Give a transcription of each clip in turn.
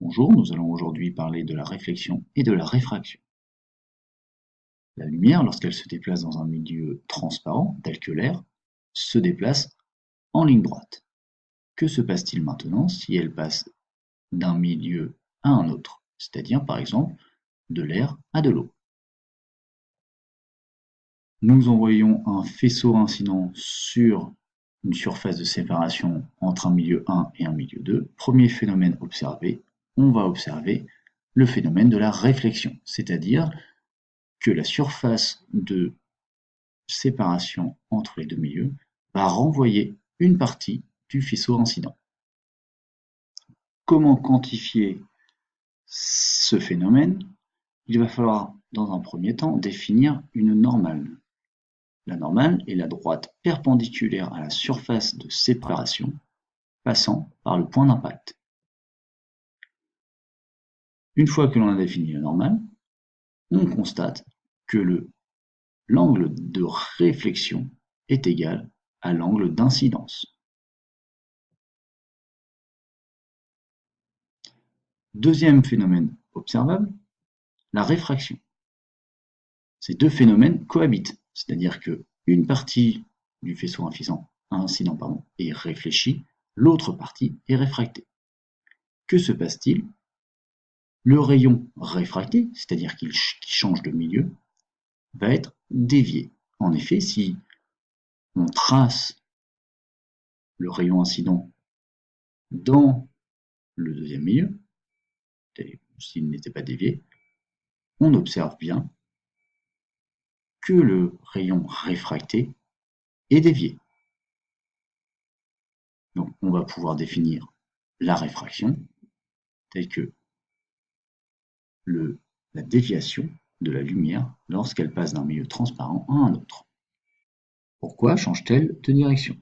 Bonjour, nous allons aujourd'hui parler de la réflexion et de la réfraction. La lumière, lorsqu'elle se déplace dans un milieu transparent, tel que l'air, se déplace en ligne droite. Que se passe-t-il maintenant si elle passe d'un milieu à un autre, c'est-à-dire par exemple de l'air à de l'eau? Nous envoyons un faisceau incident sur une surface de séparation entre un milieu 1 et un milieu 2. Premier phénomène observé, on va observer le phénomène de la réflexion, c'est-à-dire que la surface de séparation entre les deux milieux va renvoyer une partie du faisceau incident. Comment quantifier ce phénomène? Il va falloir, dans un premier temps, définir une normale. La normale est la droite perpendiculaire à la surface de séparation passant par le point d'impact. Une fois que l'on a défini la normale, on constate que l'angle de réflexion est égal à l'angle d'incidence. Deuxième phénomène observable, la réfraction. Ces deux phénomènes cohabitent, c'est-à-dire qu'une partie du faisceau incident est réfléchie, l'autre partie est réfractée. Que se passe-t-il? Le rayon réfracté, c'est-à-dire qui change de milieu, va être dévié. En effet, si on trace le rayon incident dans le deuxième milieu, s'il n'était pas dévié, on observe bien que le rayon réfracté est dévié. Donc on va pouvoir définir la réfraction telle que la déviation de la lumière lorsqu'elle passe d'un milieu transparent à un autre. Pourquoi change-t-elle de direction?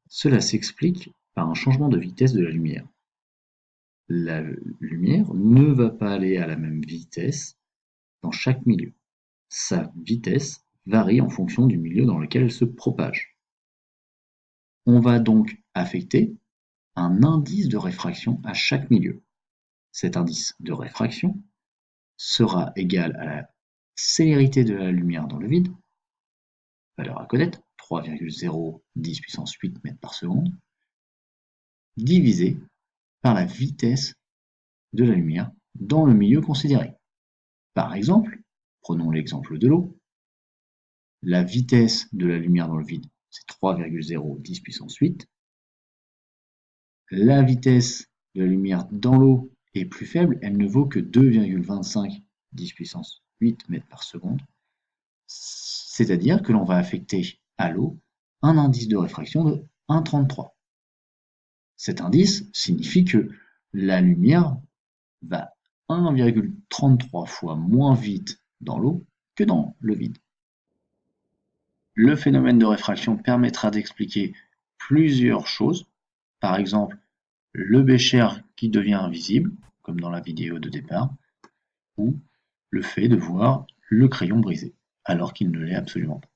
Cela s'explique par un changement de vitesse de la lumière. La lumière ne va pas aller à la même vitesse dans chaque milieu. Sa vitesse varie en fonction du milieu dans lequel elle se propage. On va donc affecter un indice de réfraction à chaque milieu. Cet indice de réfraction sera égal à la célérité de la lumière dans le vide, valeur à connaître, 3,010 puissance 8 mètres par seconde, divisé par la vitesse de la lumière dans le milieu considéré. Par exemple, prenons l'exemple de l'eau, la vitesse de la lumière dans le vide, c'est 3,010 puissance 8. La vitesse de la lumière dans l'eau est plus faible, elle ne vaut que 2,25 10 puissance 8 mètres par seconde. C'est-à-dire que l'on va affecter à l'eau un indice de réfraction de 1,33. Cet indice signifie que la lumière va 1,33 fois moins vite dans l'eau que dans le vide. Le phénomène de réfraction permettra d'expliquer plusieurs choses, par exemple le bécher qui devient invisible, comme dans la vidéo de départ, ou le fait de voir le crayon brisé, alors qu'il ne l'est absolument pas.